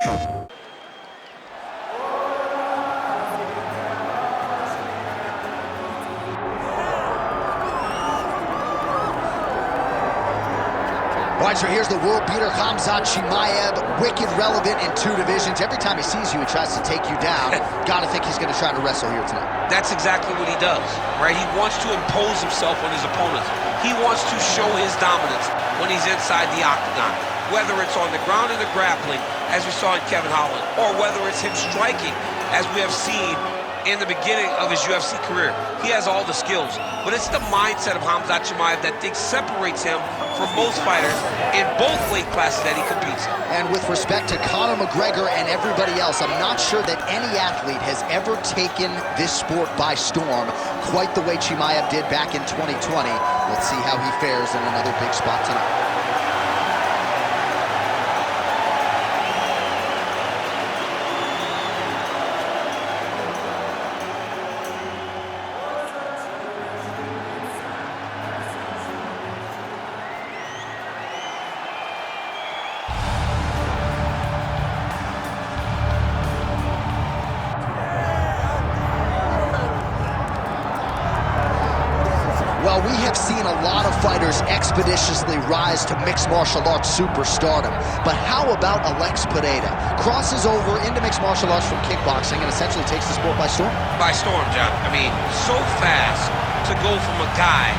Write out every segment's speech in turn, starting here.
All right, so here's the world beater, KHAMZAT CHIMAEV, wicked relevant in 2 divisions. Every time he sees you, he tries to take you down. Gotta think he's gonna try to wrestle here tonight. That's exactly what he does, right? He wants to impose himself on his opponents. He wants to show his dominance when he's inside the octagon, whether it's on the ground in the grappling, as we saw in Kevin Holland, or whether it's him striking, as we have seen in the beginning of his UFC career. He has all the skills, but it's the mindset of KHAMZAT CHIMAEV that separates him from most fighters in both weight classes that he competes in. And with respect to Conor McGregor and everybody else, I'm not sure that any athlete has ever taken this sport by storm quite the way Chimaev did back in 2020. Let's see how he fares in another big spot tonight. Well, we have seen a lot of fighters expeditiously rise to mixed martial arts superstardom. But how about Pereira? Crosses over into mixed martial arts from kickboxing and essentially takes the sport by storm? By storm, John. I mean, so fast to go from a guy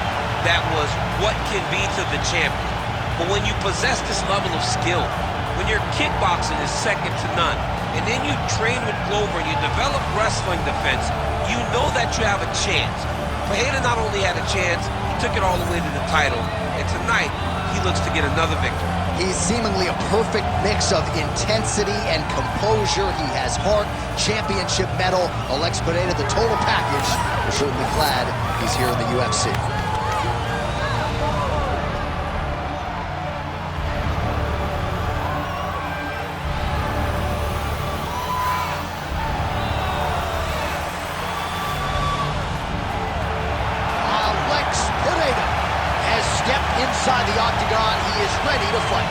that was what can be to the champion. But when you possess this level of skill, when your kickboxing is second to none, and then you train with Glover and you develop wrestling defense, you know that you have a chance. Pereira not only had a chance, he took it all the way to the title. And tonight, he looks to get another victory. He's seemingly a perfect mix of intensity and composure. He has heart, championship medal. Pereira, the total package. We're certainly glad he's here in the UFC. Inside the octagon, he is ready to fight.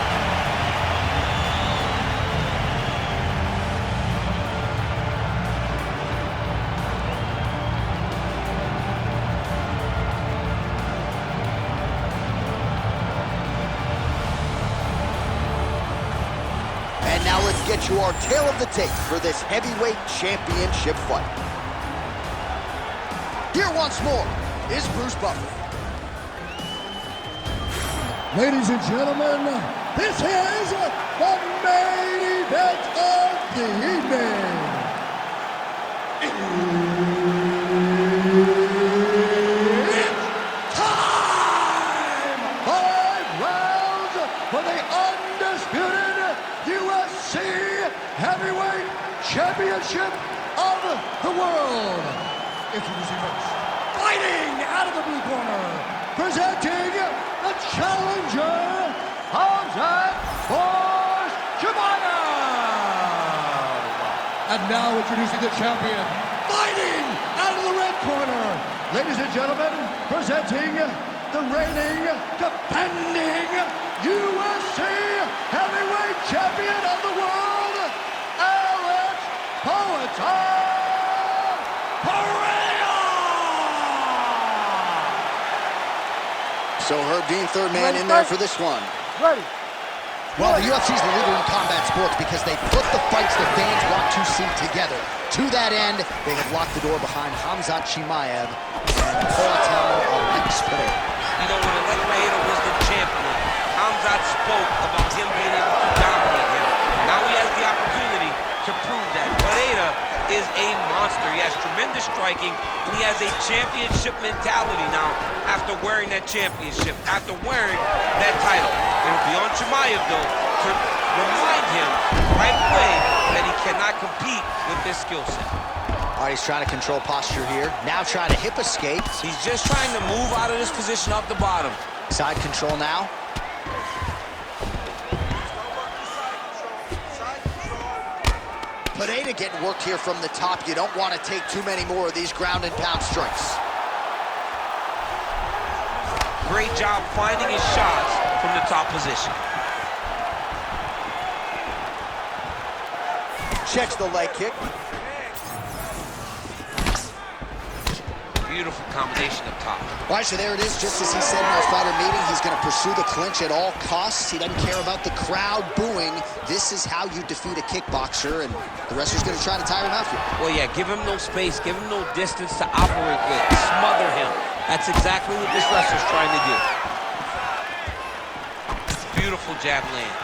And now let's get you our tale of the tape for this heavyweight championship fight. Here once more is Bruce Buffer. Ladies and gentlemen, this is the main event of the evening. It's time! 5 rounds for the undisputed UFC Heavyweight Championship of the world. Introducing first, fighting out of the blue corner, presenting the challenger, KHAMZAT CHIMAEV. And now introducing the champion, fighting out of the red corner. Ladies and gentlemen, presenting the reigning, defending UFC heavyweight champion of the world, Poatan. So Herb Dean, third man in there for this one. Ready. Well, the UFC's the leader in combat sports because they put the fights the fans want to see together. To that end, they have locked the door behind KHAMZAT CHIMAEV and Poatan Pereira. You know, when Pereira was the champion, KHAMZAT spoke about him being able to dominate him. Now he has the opportunity to prove that. Pereira is a monster. He has tremendous striking, and he has a championship mentality now after wearing that championship, after wearing that title. It'll be on Chimaev, though, to remind him right away that he cannot compete with this skill set. All right, he's trying to control posture here. Now trying to hip escape. He's just trying to move out of this position off the bottom. Side control now. Pereira getting worked here from the top. You don't want to take too many more of these ground and pound strikes. Great job finding his shots from the top position. Checks the leg kick. Beautiful combination up top. All right, so there it is. Just as he said in our fighter meeting, he's going to pursue the clinch at all costs. He doesn't care about the crowd booing. This is how you defeat a kickboxer, and the wrestler's going to try to tire him out here. Well, yeah, give him no space, give him no distance to operate with, smother him. That's exactly what this wrestler's trying to do. Beautiful jab lands.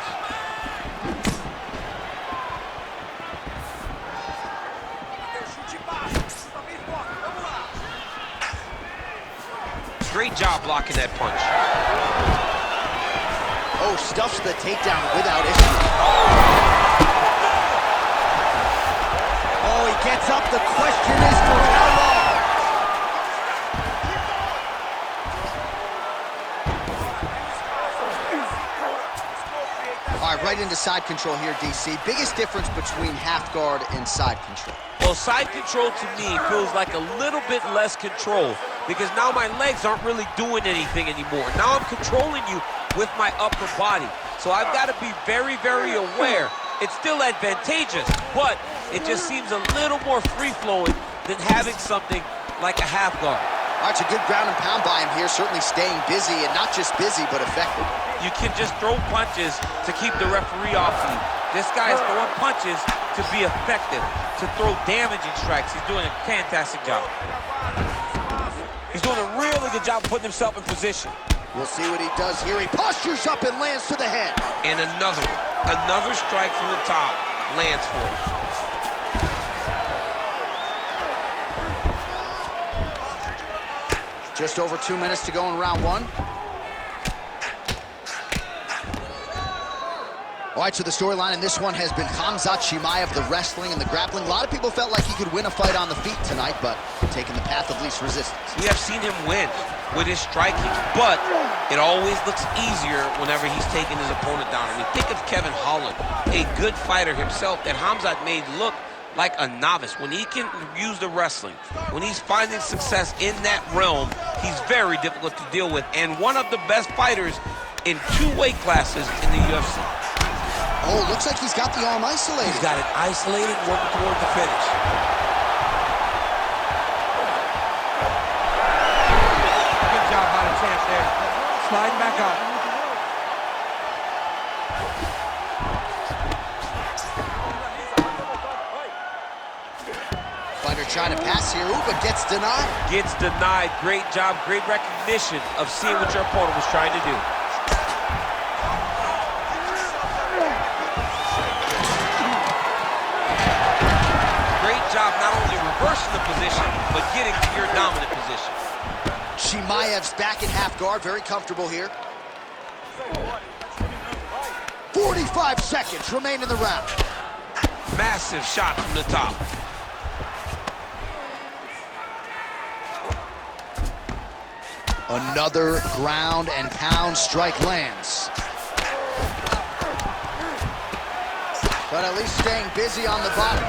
Great job blocking that punch. Oh, stuffs the takedown without issue. Oh, he gets up. The question is for how long? All right, right into side control here, DC. Biggest difference between half guard and side control? Well, side control to me feels like a little bit less control, because now my legs aren't really doing anything anymore. Now I'm controlling you with my upper body. So I've got to be very, very aware. It's still advantageous, but it just seems a little more free-flowing than having something like a half guard. All right, it's a good ground and pound by him here, certainly staying busy, and not just busy, but effective. You can just throw punches to keep the referee off you. This guy is throwing punches to be effective, to throw damaging strikes. He's doing a fantastic job. He's doing a really good job of putting himself in position. We'll see what he does here. He postures up and lands to the head. And another one. Another strike from the top lands for him. Just over 2 minutes to go in round one. All right, so the storyline in this one has been KHAMZAT CHIMAEV, the wrestling and the grappling. A lot of people felt like he could win a fight on the feet tonight, but taking the path of least resistance. We have seen him win with his striking, but it always looks easier whenever he's taking his opponent down. I mean, think of Kevin Holland, a good fighter himself that KHAMZAT made look like a novice. When he can use the wrestling, when he's finding success in that realm, he's very difficult to deal with, and one of the best fighters in 2 weight classes in the UFC. Oh, looks like he's got the arm isolated. He's got it isolated, working toward the finish. Good job by the champ there. Sliding back up. Fighter trying to pass here, ooh, but gets denied. Gets denied. Great job, great recognition of seeing what your opponent was trying to do. Job not only reversing the position, but getting to your dominant position. Chimaev's back in half guard, very comfortable here. 45 seconds remain in the round. Massive shot from the top. Another ground and pound strike lands. But at least staying busy on the bottom.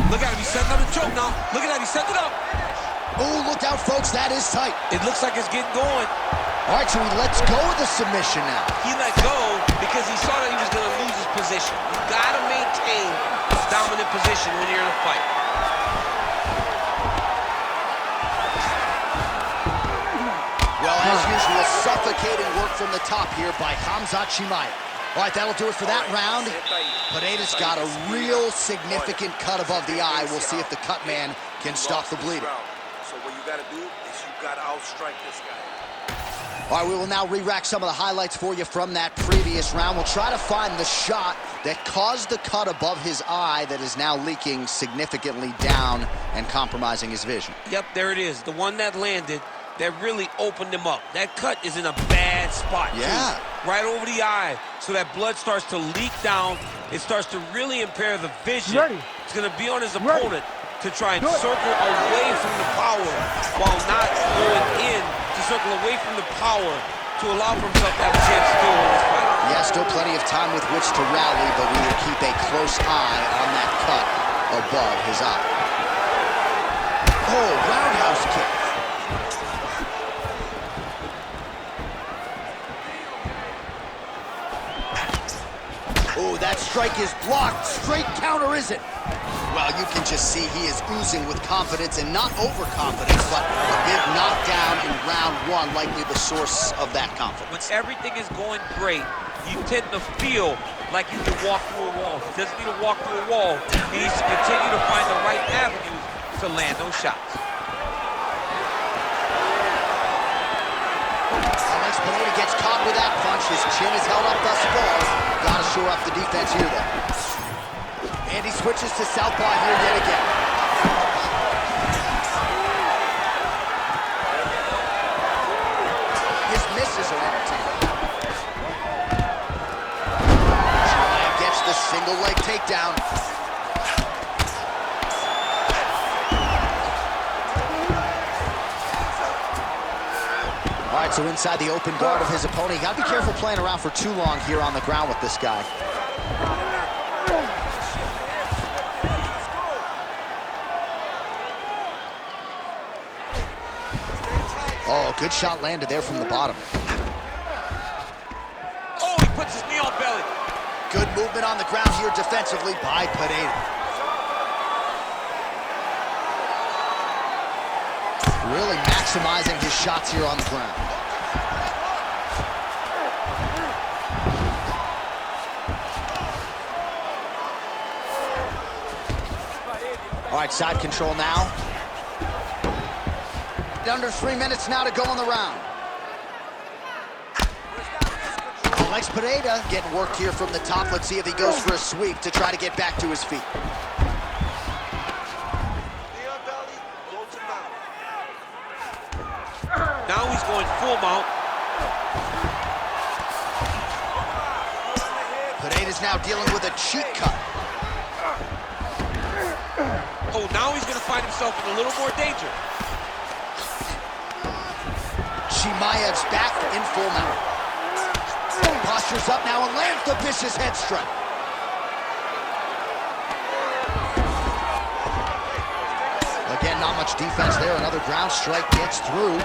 Look at him, he's setting up a choke now. Look at that, he's setting it up. Oh, look out, folks, that is tight. It looks like it's getting going. All right, so he lets go of the submission now. He let go because he saw that he was going to lose his position. You got to maintain a dominant position when you're in a fight. Well, as usual, suffocating work from the top here by KHAMZAT CHIMAEV. All right, that'll do it for that round. Pereira's got a real significant cut above the eye. We'll see if the cut man can stop the bleeding. So what you got to do is you got to outstrike this guy. All right, we will now re-rack some of the highlights for you from that previous round. We'll try to find the shot that caused the cut above his eye that is now leaking significantly down and compromising his vision. Yep, there it is. The one that landed that really opened him up. That cut is in a bad spot, yeah, too. Right over the eye, so that blood starts to leak down. It starts to really impair the vision. It's going to be on his opponent to try and circle away from the power while not going in to circle away from the power to allow for himself to have a chance to do in this fight. Yeah, still plenty of time with which to rally, but we will keep a close eye on that cut above his eye. Oh, roundhouse kick. Oh, that strike is blocked. Straight counter, is it? Well, you can just see he is oozing with confidence, and not overconfidence, but a big knockdown in round one, likely the source of that confidence. When everything is going great, you tend to feel like you can walk through a wall. He doesn't need to walk through a wall. He needs to continue to find the right avenues to land those shots. Pereira gets caught with that punch. His chin is held up thus far. Gotta shore up the defense here, though. And he switches to southpaw here yet again. His misses are entertaining. Chimaev gets the single leg takedown. All right, so inside the open guard of his opponent. You gotta be careful playing around for too long here on the ground with this guy. Oh, good shot landed there from the bottom. Oh, he puts his knee on belly. Good movement on the ground here defensively by Pereira. Really maximizing his shots here on the ground. All right, side control now. Under 3 minutes now to go in the round. Alex Pereira getting worked here from the top. Let's see if he goes for a sweep to try to get back to his feet. Now he's going full mount. Pereira's now dealing with a cheek cut. Oh, now he's going to find himself in a little more danger. Chimaev's back in full mount. Postures up now and lands the vicious head strike. Again, not much defense there. Another ground strike gets through.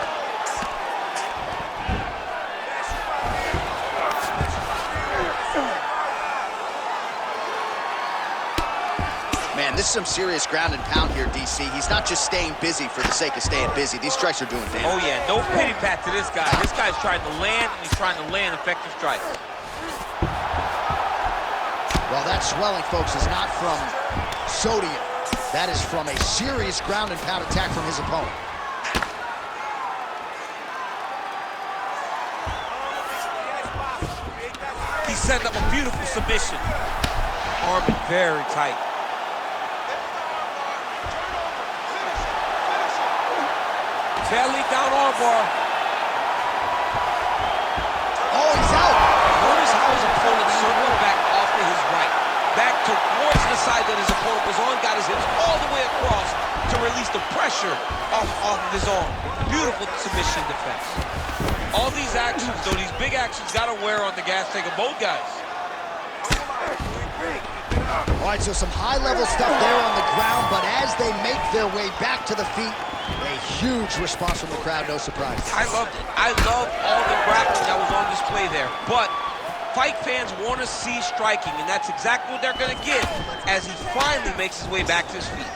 Man, this is some serious ground and pound here, DC. He's not just staying busy for the sake of staying busy. These strikes are doing damage. Oh, yeah, no pity pat to this guy. This guy's trying to land, and he's trying to land effective strikes. Well, that swelling, folks, is not from sodium. That is from a serious ground and pound attack from his opponent. He set up a beautiful submission. Arm very tight. Belly down armbar. Oh, he's out. Notice how his opponent circled back off to his right. Back towards the side that his opponent was on, got his hips all the way across to release the pressure off of his arm. Beautiful submission defense. All these actions, though, these big actions, got to wear on the gas tank of both guys. All right, so some high-level stuff there on the ground, but as they make their way back to the feet, a huge response from the crowd, no surprise. I loved it. I love all the grappling that was on display there. But fight fans want to see striking, and that's exactly what they're going to get as he finally makes his way back to his feet.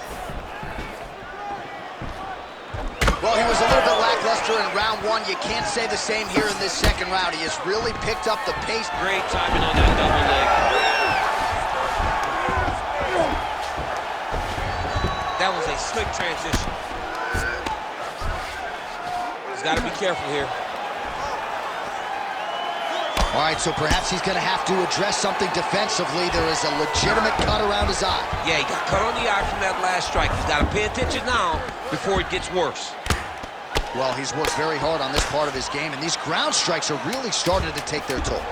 Well, he was a little bit lackluster in round one. You can't say the same here in this second round. He has really picked up the pace. Great timing on that double leg. That was a slick transition. He's got to be careful here. All right, so perhaps he's going to have to address something defensively. There is a legitimate cut around his eye. Yeah, he got cut on the eye from that last strike. He's got to pay attention now before it gets worse. Well, he's worked very hard on this part of his game, and these ground strikes are really starting to take their toll.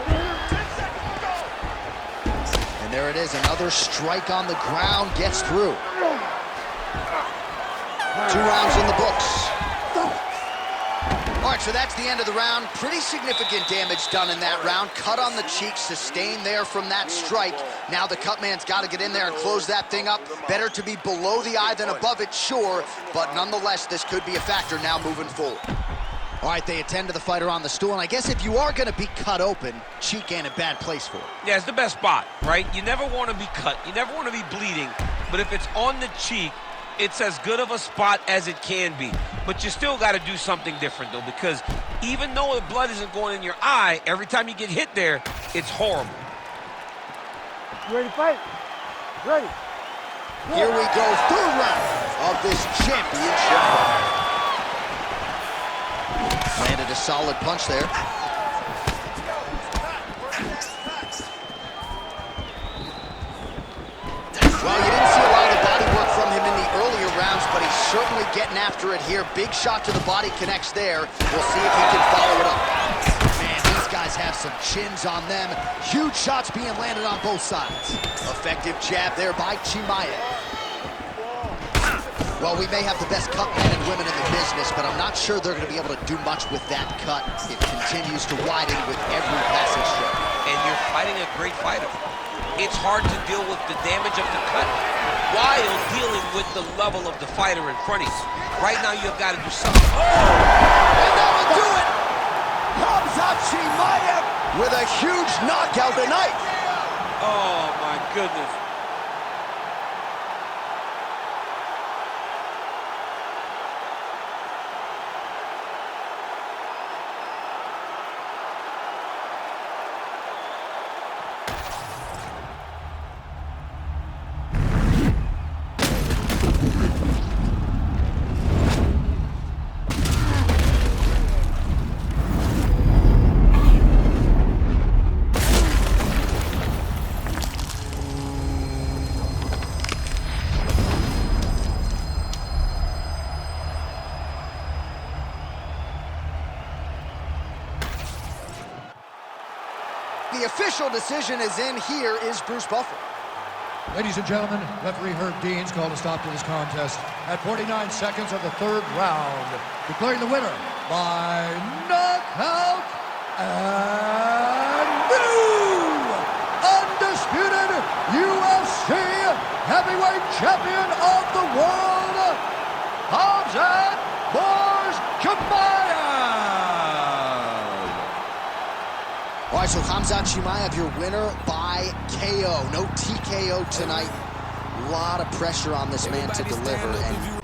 And there it is, another strike on the ground gets through. 2 rounds in the books. All right, so that's the end of the round. Pretty significant damage done in that round. Cut on the cheek, sustained there from that strike. Now the cut man's got to get in there and close that thing up. Better to be below the eye than above it, sure, but nonetheless, this could be a factor now moving forward. All right, they attend to the fighter on the stool, and I guess if you are going to be cut open, cheek ain't a bad place for it. Yeah, it's the best spot, right? You never want to be cut. You never want to be bleeding. But if it's on the cheek, it's as good of a spot as it can be. But you still got to do something different, though, because even though the blood isn't going in your eye, every time you get hit there, it's horrible. You ready to fight? Ready. Here we go, third round of this championship fight. Landed a solid punch there. Well, you didn't see a lot of the body work from him in the earlier rounds, but he's certainly getting after it here. Big shot to the body connects there. We'll see if he can follow it up. Man, these guys have some chins on them. Huge shots being landed on both sides. Effective jab there by Chimaev. Well, we may have the best cut men and women in the business, but I'm not sure they're going to be able to do much with that cut. It continues to widen with every passing stroke. And you're fighting a great fighter. It's hard to deal with the damage of the cut while dealing with the level of the fighter in front of you. Right now, you've got to do something. Oh! And that will do it! KHAMZAT CHIMAEV with a huge knockout tonight. Oh, my goodness. The official decision is in. Here is Bruce Buffer. Ladies and gentlemen, referee Herb Dean's called a stop to this contest at 49 seconds of the third round, declaring the winner by knockout and new undisputed UFC heavyweight champion of the world, KHAMZAT Borz Chimaev. All right, so KHAMZAT CHIMAEV, your winner by KO. No TKO tonight. A lot of pressure on this man to deliver, and